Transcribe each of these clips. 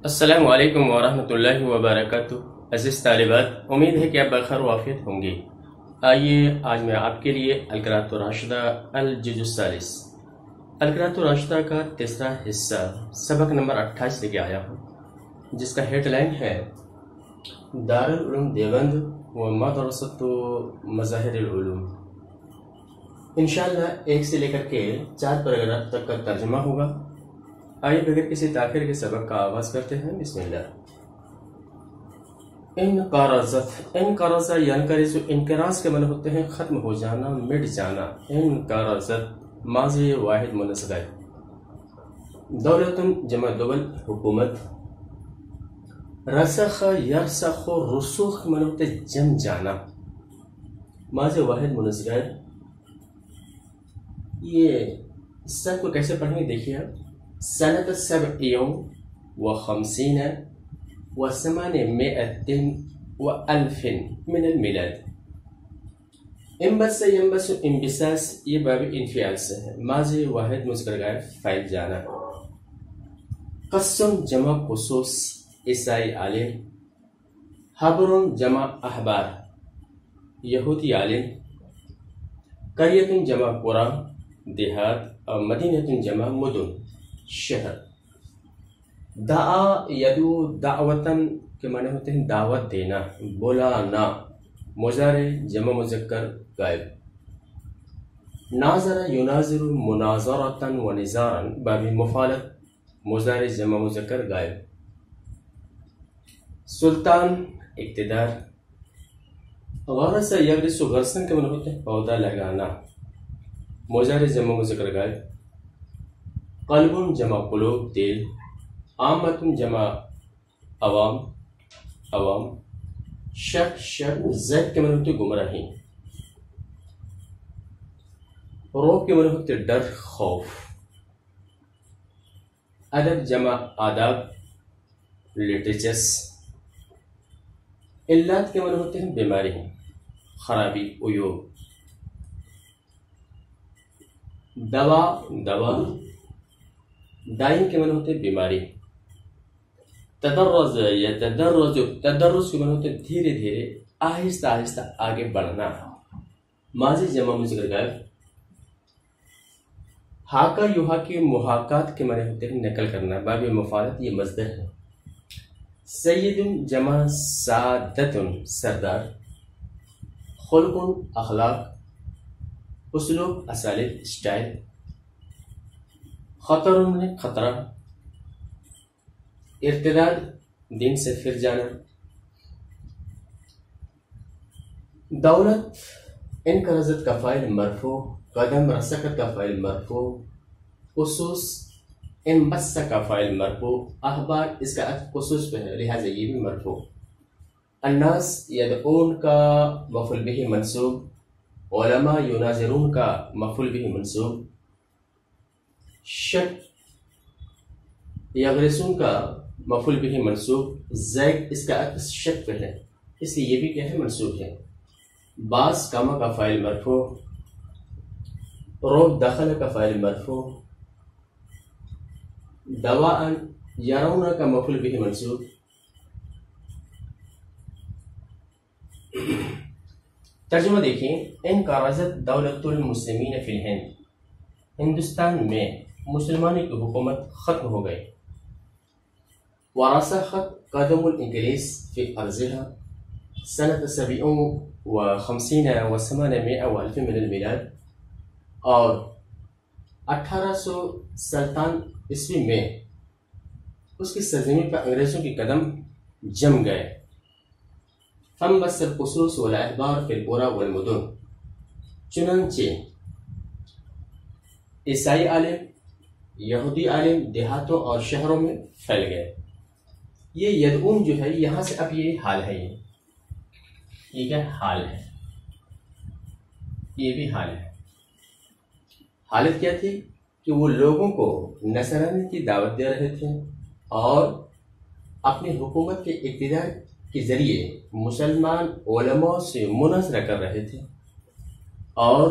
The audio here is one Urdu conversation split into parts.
السلام علیکم ورحمۃ اللہ وبرکاتہ۔ عزیز طالبات، امید ہے کہ آپ بخیر وافیت ہوں گے۔ آئیے آج میں آپ کے لیے القراءۃ الراشدہ الجزء الثالث القراءۃ الراشدہ کا تیسرا حصہ سبق نمبر 28 لے کے آیا ہوں، جس کا ہیڈ لائن ہے دارالعلوم دیوبند و مدرسۃ مظاہر العلوم۔ انشاءاللہ 1 سے لے کر کے 4 پیراگراف تک کا ترجمہ ہوگا۔ آئیے بغیر کسی تاخیر کے سبق کا آغاز کرتے ہیں۔ بسم اللہ۔ انقرض ینقرض، انقراض کے معنی ہوتے ہیں ختم ہو جانا، مٹ جانا۔ انقرضت ماضی واحد منصب ہے۔ دولت جمع دول، حکومت۔ رسخ یرسخ، رسوخ کے معنی ہوتے ہیں جم جانا، ماضی واحد منصب ہے۔ یہ سب کو کیسے پڑھیں گے دیکھیے آپ۔ سنة 57 و800 و1000 من الميلاد۔ انبس ينبس، انبساس، یہ باب انفعال سے ہے، ماضی واحد مذکر غائب فاعل جانا۔ قسم جمع قصوص، عیسائی عالم۔ حبر جمع احبار، یہودی عالم۔ قریۃ جمع قرى، دیہات، اور مدینۃ جمع مدن، شہر۔ دعا یدعو دعوتن کے معنی ہوتے ہیں دعوت دینا، بلانا، مضارع جمع مذکر غائب۔ ناظر یناظر، مناظرۃ و نظارا، باب مفعلت، مضارع جمع مذکر غائب۔ سلطان اقتدار۔ غرس یغرس، غرسن کے معنی ہوتے ہیں پودا لگانا، مضارع جمع مذکر غائب۔ قلب جمع قلوب، دل۔ عامت جمع عوام، عوام۔ شک زید کے معنی ہوتے گمراہی۔ روب کے معنی ہوتے ڈر، خوف۔ ادب جمع آداب، لٹریچرس۔ علات کے معنی ہوتے ہیں بیماری، خرابی، عیوب۔ دوا دوا، دائم کے معنی ہوتے بیماری۔ تدرج یتدرج، تدرج کے معنی ہوتے دھیرے دھیرے، آہستہ آہستہ آگے بڑھنا، ماضی جمع مذکر غائب۔ حاکا یحاکی، محاکات کے معنی ہوتے ہیں نقل کرنا، باب مفعلت، یہ مصدر ہے۔ سید جمع سادت، سردار۔ خلق اخلاق، اسلوب اسالیب، اسٹائل۔ خطر خطرہ۔ ارتداد دین سے پھر جانا۔ دولت انقرضت کا فاعل مرفوع، قدم رسخت کا فاعل مرفوع، خصوص انبس کا فاعل مرفوع، اخبار اس کا خصوص پہ ہے لہذا یہ بھی مرفوع۔ الناس یدعون کا مفعول به منصوب، علماء یناظرون کا مفعول به منصوب۔ شک یغرسون کا مفعول به منصوب، زید اس کا عکس شک پہ ہے اس لیے یہ بھی کیا ہے منصوب ہے۔ باس کاما کا فاعل مرفوع، روب دخل کا فاعل مرفوع۔ دواء یرون کا مفعول به منصوب۔ ترجمہ دیکھیں۔ انقرضت دولت المسلمین فی الہند، ہندوستان میں مسلمانوں کی حکومت ختم ہو گئی۔ ورسخت قدم الانگلیس فی ارضها سنة 57 و800 و1000 من الميلاد، اور 1857 میں اس کی سرزمین پر انگریزوں کی قدم جم گئے۔ فانبث الخصوص والاحبار فی القرى والمدن، چنانچہ عیسائی عالم، یہودی عالم دیہاتوں اور شہروں میں پھیل گئے۔ یہ یدعون جو ہے یہاں سے اب یہ حال ہے، یہ کیا حال ہے، یہ بھی حال ہے۔ حالت کیا تھی کہ وہ لوگوں کو نصرانی کی دعوت دے رہے تھے اور اپنی حکومت کے اقتدار کے ذریعے مسلمان علماء سے مناظرہ کر رہے تھے اور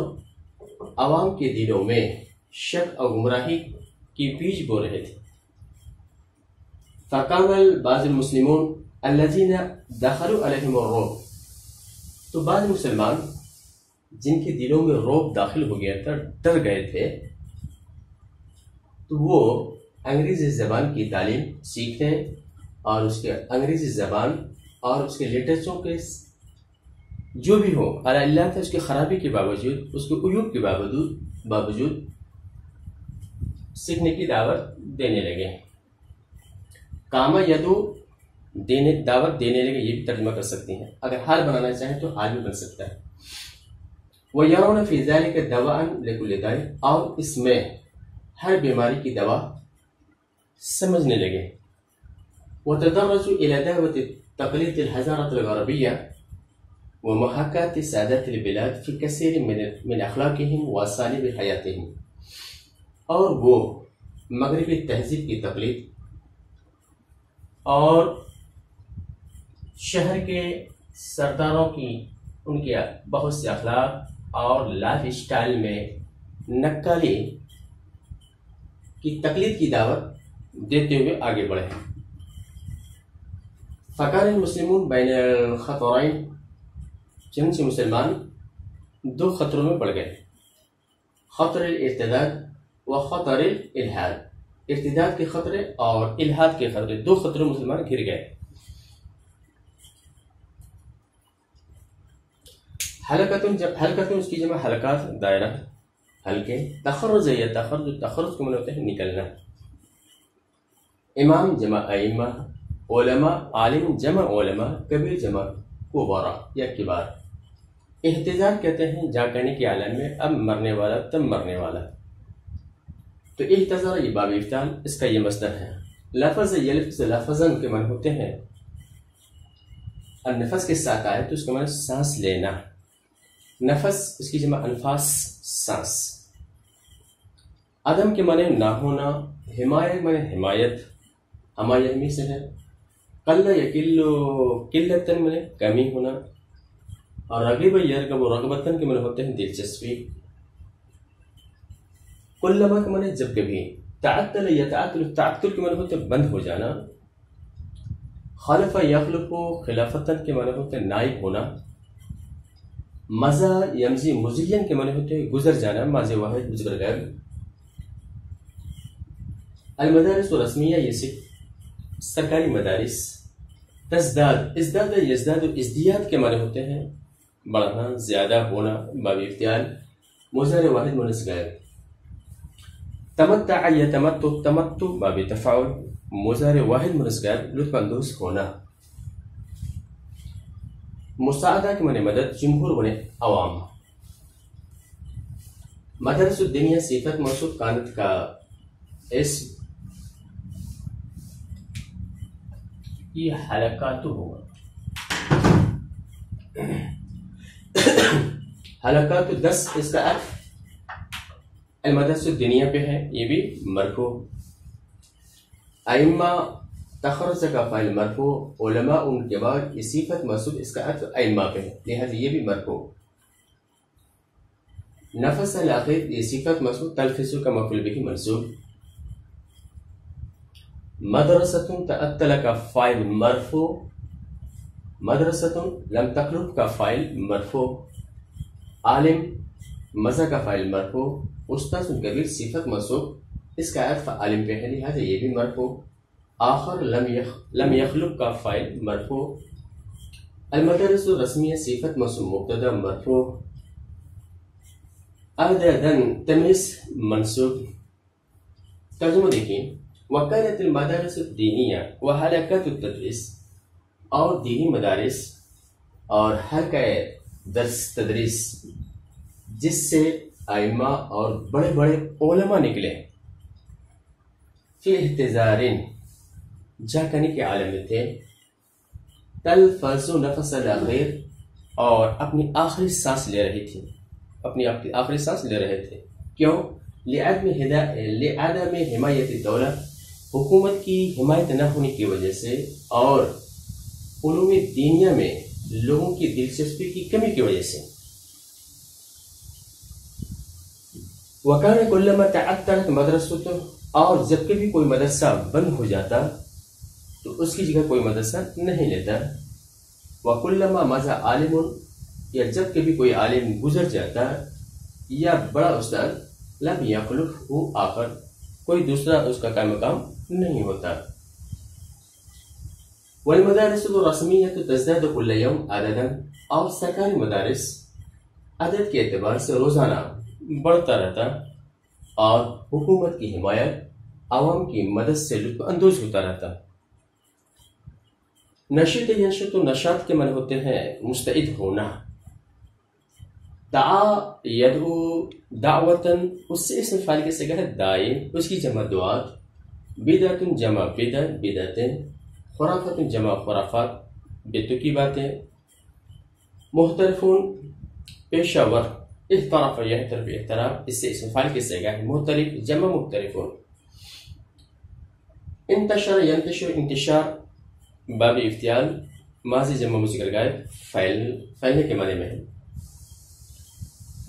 عوام کے دلوں میں شک اور گمراہی کی بیج بو رہے تھے۔ فقام بعض المسلمون الذين دخلوا عليهم الرعب، تو بعض مسلمان جن کے دلوں میں رعب داخل ہو گیا تھا، ڈر گئے تھے، تو وہ انگریزی زبان کی تعلیم سیکھتے ہیں اور اس کے انگریزی زبان اور اس کے لٹریچروں کے جو بھی ہو اللہ تھا، اس کی خرابی کے باوجود، اس کے عیوب کے باوجود سیکھنے کی دعوت دینے لگے۔ کاما یدو دعوت دینے لگے، یہ بھی ترجمہ کر سکتے ہیں، اگر حال بنانا چاہیں تو حال بھی بن سکتا ہے۔ وَيَرَوْنَ فِي ذَلِكَ دَوَاءً لِكُلِّ دَاءٍ، اور اس میں ہر بیماری کی دوا سمجھنے لگے۔ وَتَدَرَّجُوا إِلَى دَعْوَةِ تَقْلِيدِ الْحَضَارَةِ الْغَرْبِيَّةِ وَمُحَاكَاةِ سَادَةِ الْبِلَادِ فِي كَثِيرٍ مِنْ أَخْلَاقِهِمْ وَأَسَالِيبِ حَيَاتِهِمْ، اور وہ مغربی تہذیب کی تقلید اور شہر کے سرداروں کی ان کے بہت سے اخلاق اور لائف اسٹائل میں نقالی کی تقلید کی دعوت دیتے ہوئے آگے بڑھے۔ فکان المسلمون بین الخطرین، چنانچہ مسلمان دو خطروں میں پڑ گئے، خطر الارتداد و خطر الالحاد، ارتداد کے خطرے اور الحاد کے خطرے، دو خطروں مسلمان گھر گئے۔ حلقتن اس کی جمع حلقات، دائرہ، حلقے، تخرج یا تخرج کو معنی ہوتا ہے نکلنا، امام جمع ائمہ، علماء عالم جمع علماء، کبیر جمع کبارا یا کبار۔ احتجاج کہتے ہیں جا کرنے کے عالم میں اب مرنے والا تب مرنے والا، تو احتجاج یہ باب افتعال، اس کا یہ مصدر ہے۔ لفظ یہ لفظ لفظاً کے معنی ہوتے ہیں، النفس کے ساتھ آئے تو اس کا معنی سانس لینا، نفس اس کی جمع انفاس، سانس۔ عدم کے معنی نہ ہونا، حمایت معنی حمایت، حمایت میں سے ہے، قل یقل قلتن معنی کمی ہونا، اور رغب یرغب رغبتن کے معنی ہوتے ہیں دلچسپی۔ کلما کے معنی جب کبھی، تعطل یتعطل، تعطل کے معنی ہوتے ہیں بند ہو جانا، خلف یخلف خلافتن کے معنی ہوتے ہیں نائب ہونا، مزا یمزی مزین کے معنی ہوتے ہیں گزر جانا، ماضی واحد گزر گئے۔ المدارس رسمیہ، یہ سرکاری مدارس۔ تزداد، ازداد یزداد، ازدیاد کے معنی ہوتے ہیں بڑھنا، زیادہ ہونا، باب افتعال، مضارع واحد مونس غائب۔ تمتع یتمتع، تمتع باب تفاعل، مضارع واحد مونس غائب، لطف اندوز ہونا۔ مساعدہ کے معنی مدد، جمہور بنے عوام۔ مدرس الدنیا صفت موصوف کانت کا اسم، یہ حلقات ہوگا، حلقات 10 اس کا عطف المدرس الدنیا پہ ہے، یہ بھی مرفوع۔ ائمہ تخرج کا فاعل مرفوع، علماء ان کے بعد یہ صفت موصوف، اس کا عطف ائمہ پہ ہے، لہذا یہ بھی مرفوع۔ نفس الاخر یہ صفت موصوف، تلفظ کا مفعول به منصوب۔ مدرسۃ تعطل کا فاعل مرفوع، مدرسۃ لم تخلف کا فاعل مرفوع۔ عالم مزہ کا فاعل مرفوع، استاذ کبیر صفت موصوف، اس کا عطف عالم پہ ہے، لہذا یہ بھی مرفوع۔ آخر لم یخلق کا فاعل مرفوع۔ المدارس رسمیہ صفت موصوف مبتدا مرفوع۔ عددن تمیز منصوب۔ ترجمہ دیکھیں، وکالت المدارس الدینیہ و حلقات التدریس، اور دینی مدارس اور حلقہ درس تدریس جس سے ائمہ اور بڑے بڑے علماء نکلے، فی احتضارین جا کرنے کے عالم میں تھے، تلفظ نفس الاخیر، اور اپنی آخری سانس لے رہی تھی، اپنی آخری سانس لے رہے تھے۔ کیوں؟ لعدم حمایت الدولہ، حکومت کی حمایت نہ ہونے کی وجہ سے، اور علوم دینیا میں لوگوں کی دلچسپی کی کمی کی وجہ سے۔ وَكَانَ كُلَّمَا تَعَطَّلَتْ مَدْرَسَةٌ، اور جب کبھی کوئی مدرسہ بند ہو جاتا، تو اس کی جگہ کوئی مدرسہ نہیں لیتا. وَكُلَّمَا مَضَى عَالِمٌ، یا جب کبھی کوئی عالم گزر جاتا یا بڑا استاد، لم يخلفه آخر، کوئی دوسرا اس کا قائم مقام نہیں ہوتا. والمدارس الرسمیة تزداد كل يوم عددا، اور سرکاری مدارس عدد کے اعتبار سے روزانہ بڑھتا رہتا اور حکومت کی حمایت عوام کی مدد سے لطف اندوز ہوتا رہتا. نشیط ینشط نشاط کے معنی ہوتے ہیں مستعد ہونا. دعا یدعو دعوتن، اس سے اسم فاعل کے صیغہ ہے دائی، اس کی جمع دعات. بدعت جمع بدع بدعتیں. خرافت جمع خرافات بدعتوں کی باتیں. محترفون پیشہ ور، احتراف یحترف احتراف، اس سے اسم فاعل کے صیغہ ہے محترف جمع محترفون. انتشر ینتشر انتشار باب افتعال، ماضی جمع مذکر غائب پھیلنے کے معنی میں ہے.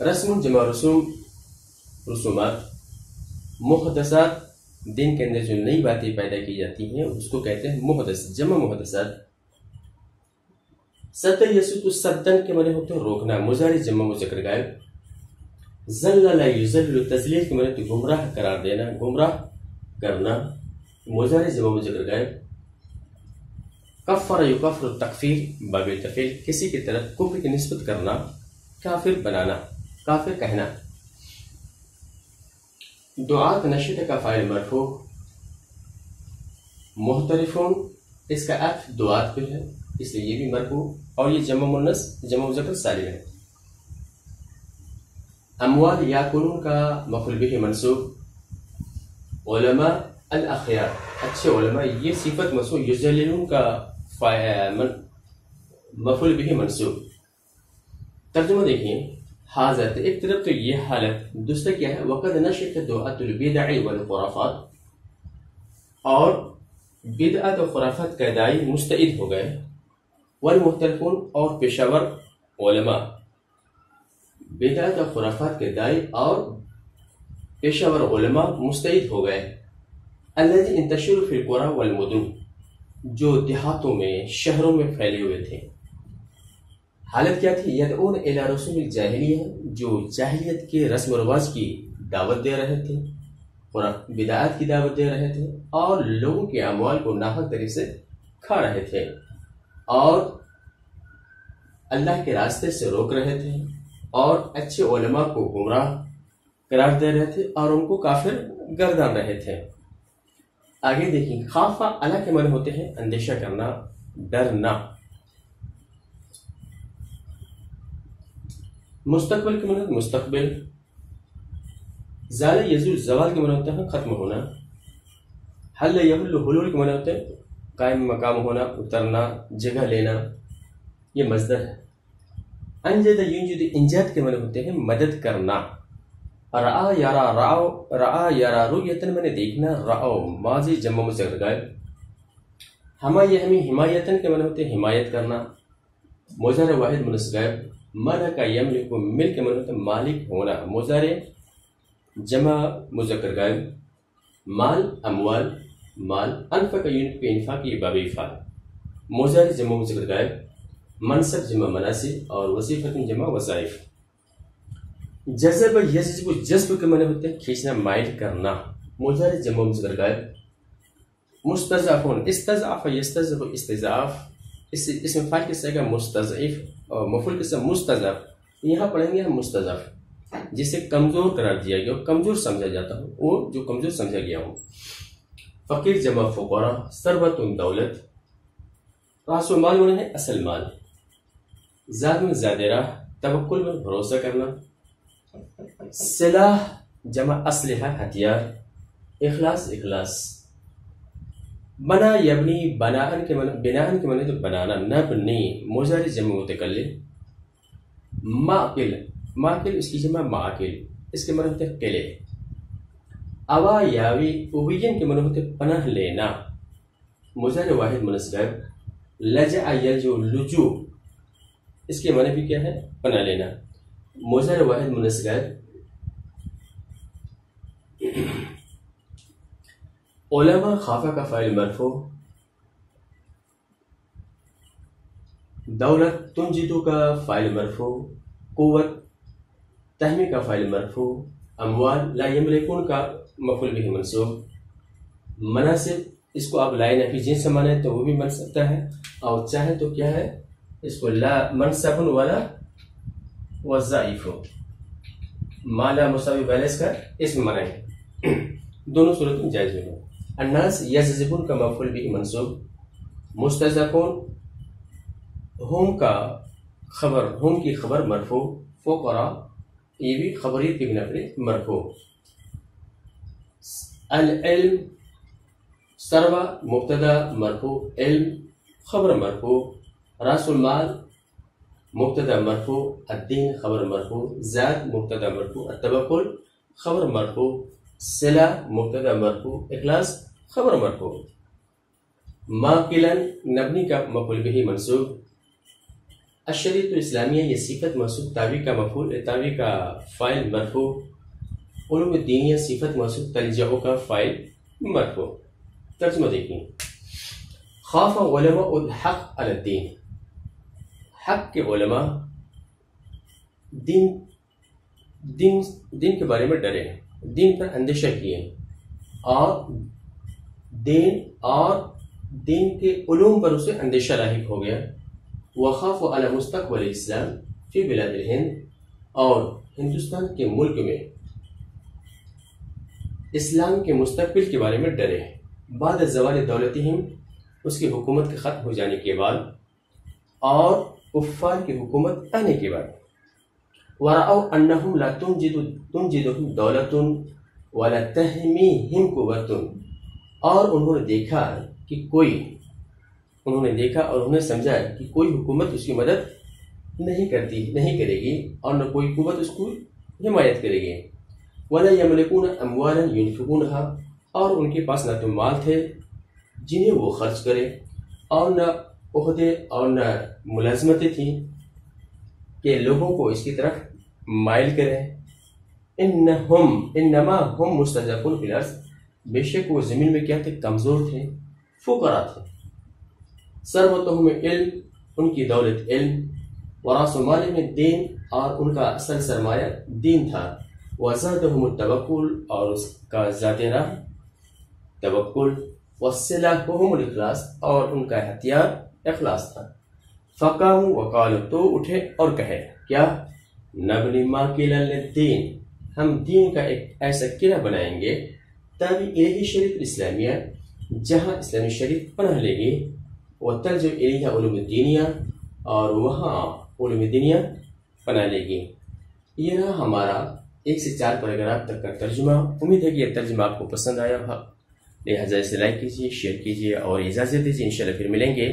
رسم جمع رسوم رسومات. محدثات، دین کے اندر جو نئی باتیں پیدا کی جاتی ہیں اس کو کہتے ہیں محدث جمع محدثات. سد یسد سدن کے معنی ہوتے ہیں روکنا، مضارع جمع مذکر غائب. ذلل یذل تذلیل کے معنی گمراہ قرار دینا، گمراہ کرنا، مضارع جمع مذکر غائب. کفر یکفر تکفیر باب تفعیل، کسی کی طرف کفر کی نسبت کرنا، کافر بنانا، کافر کہنا. دعات نشید کا فاعل مرفوع. محترفون، اس کا عطف دعات پہ ہے اس لیے یہ بھی مرفوع، اور یہ جمع مؤنث جمع مذکر سالم ہے. اموال یاکلون کا مفعول بہ منصوب. علماء الاخیار، اچھے علماء، یہ صفت موصوف. یذللون کا مفعول بہ منصوب. ترجمہ دیکھیں، حاضر ایک طرف تو یہ حالت، دوسرا کیا ہے؟ وقد نشأت دعوۃ البدع والخرافات، اور بدعت و خرافات کا داعی مستعد ہو گئے. والمحترفون، اور پیشہ ور علماء بدعت و خرافات کے داعی اور پیشہ ور علماء مستعد ہو گئے. الذی انتشر فی القری والمدن، جو دیہاتوں میں شہروں میں پھیلے ہوئے تھے. حالت کیا تھی؟ یدعون الی رسوم الجاہلیہ، جو جاہلیت کے رسم و رواج کی دعوت دے رہے تھے، بدعات کی دعوت دے رہے تھے، اور لوگوں کے اموال کو ناحق طریقے سے کھا رہے تھے، اور اللہ کے راستے سے روک رہے تھے، اور اچھے علماء کو گمراہ قرار دے رہے تھے، اور ان کو کافر گردان رہے تھے. آگے دیکھیں، خافہ اللہ کے معنی ہوتے ہیں اندیشہ کرنا، ڈرنا. مستقبل کے معنی مستقبل. زال یزول، زوال کے معنی ہوتے ہیں ختم ہونا. حل یحل، حلول کے معنی ہوتے ہیں قائم مقام ہونا، اترنا، جگہ لینا. یہ مصدر ہے. انجد ینجد، انجاد کے معنی ہوتے ہیں مدد کرنا. رعا یرا، رعا یرا رؤیتن میں نے دیکھنا، رعو ماضی جمع مذکر غائب. ہما یحمی، حمایتن کے معنی ہوتے ہیں حمایت کرنا، مضارع واحد منصب غائب. ملک یملک، ملک کے معنی ہوتے ہیں مالک ہونا، مضارع جمع مذکر غائب. مال اموال، مال. انفق ينفق، انفاق یہ باب افعال، مضارع جمع مذکر غائب. منصب جمع مناصب، اور وظیفۃ جمع وظائف. جذب یجذب، جذب کے معنی ہوتے ہیں کھینچنا، مائل کرنا، مضارع جمع مذکر غائب. مستضعفون، استضعف یستضعف استضعاف، اسم فاعل کے صیغہ مستضعف، اور مفعول کے صیغہ مستضعف. یہاں پڑھیں گے ہم مستضعف، جسے کمزور قرار دیا گیا، کمزور سمجھا جاتا ہو، وہ جو کمزور سمجھا گیا ہو. فقیر جمع فقراء. ثروت دولت. راس و مال میں ہے اصل مال. زاد میں زیادہ راہ، توکل میں بھروسہ کرنا. سلاح جمع اسلحہ ہتھیار. اخلاص اخلاص. بنا یبنی، بناءن کے معنی تو بنانا، نبنی مضارع جمع متکلم. معقل، معقل اس کی جمع معقل، اس کے معنی ہوتے ہیں قلعے. اوا یاوی، اوین کے معنی ہوتے ہیں پناہ لینا، مضارع واحد منصب غائب. لجأ یلجؤ، لجوء، اس کے معنی بھی کیا ہے؟ پناہ لینا، مضارع واحد منصب غائب. علماء خافہ کا فاعل مرفوع. دولت تنجد کا فاعل مرفوع، قوت تحمی کا فاعل مرفوع، اموال لا یملکون کا مفعول به منصوب، مناسب اس کو آپ لائے نفی جنس سے مانے تو وہ بھی بن سکتا ہے، اور چاہے تو کیا ہے اس کو لا منصب ولا وظائف ما لا مساوی بیلنس کا اسم مانیں، دونوں صورتوں جائز ہیں۔ الناس یجذبون کا مفعول به منصوب، مستضعفون ہم کا خبر، ہم کی خبر مرفوع، فقراء یہ بھی خبریت کی بنا پر مرفوع۔ العلم ثروہ مبتدا مرفوع، علم خبر مرفوع، راس المال مبتدا مرفوع، الدین خبر مرفوع، زاد مبتدا مرفوع، التوکل خبر مرفوع، صلہ مبتدا مرفوع، اخلاص خبر مرفوع۔ ماقلا نبنی کا مفعول به منصوب، الشریعۃ الاسلامیہ یہ صفت موصوف، تابع کا مفعول، تابع کا فاعل مرفوع، علوم الدینیہ صفت موصوف، تلجأ کا فاعل مرفوع۔ ترجمہ دیکھیں، خاف علماء الحق علی الدین، حق کے علماء دین کے بارے میں ڈرے، دین پر اندیشہ کیے، اور دین کے علوم پر اسے اندیشہ لاحق ہو گیا۔ وخاف علی مستقبل الاسلام فی بلاد الہند، اور ہندوستان کے ملک میں اسلام کے مستقبل کے بارے میں ڈرے، بعد زوال دولتہم اس کی حکومت کے ختم ہو جانے کے بعد اور کفار کی حکومت آنے کے بعد۔ وَرَأَوْا أَنَّهُمْ لَا تُنْجِدُهُمْ دَوْلَةٌ وَلَا تَحْمِيهِمْ قُوَّةٌ، اور انہوں نے دیکھا اور انہوں نے سمجھا کہ کوئی حکومت اس کی مدد نہیں کرے گی اور نہ کوئی قوت اس کو حمایت کرے گی۔ وَلَا يَمْلِكُونَ أَمْوَالًا يُنْفِقُونَهَا، اور ان کے پاس نہ تو مال تھے جنہیں وہ خرچ کرے، اور نہ عہدے اور نہ ملازمتیں تھیں کہ لوگوں کو اس کی طرف مائل کریں۔ انما ہم مستضعفون فی الارض، بے شک وہ زمین میں کیا تھے، کمزور تھے، فقراء تھے۔ ثروتہم علم، ان کی دولت علم، وراث مالہم دین، اور ان کا اصل سرمایہ دین تھا۔ وزادہم التوکل، اور اس کا ذات راہ توکل۔ وسلاحہم الاخلاص، اور ان کا ہتھیار اخلاص تھا۔ فقاموا وقالوا، تو اٹھے اور کہے کیا، نبنی ماقلا للدین، ہم دین کا ایک ایسا قلعہ بنائیں گے تابع الیہ شریعۃ الاسلامیہ، جہاں اسلامی شریعت پناہ لے گی، وتلجأ الیہ علوم الدینیہ، اور وہاں علوم دینیہ پناہ لے گی۔ یہ رہا ہمارا 1 سے 4 پیراگراف تک کا ترجمہ۔ امید ہے کہ یہ ترجمہ آپ کو پسند آیا ہوگا، لہٰذا اسے لائک کیجیے، شیئر کیجیے اور اجازت دیجیے، انشاءاللہ پھر ملیں گے۔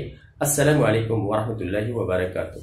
السلام علیکم ورحمۃ اللہ وبرکاتہ۔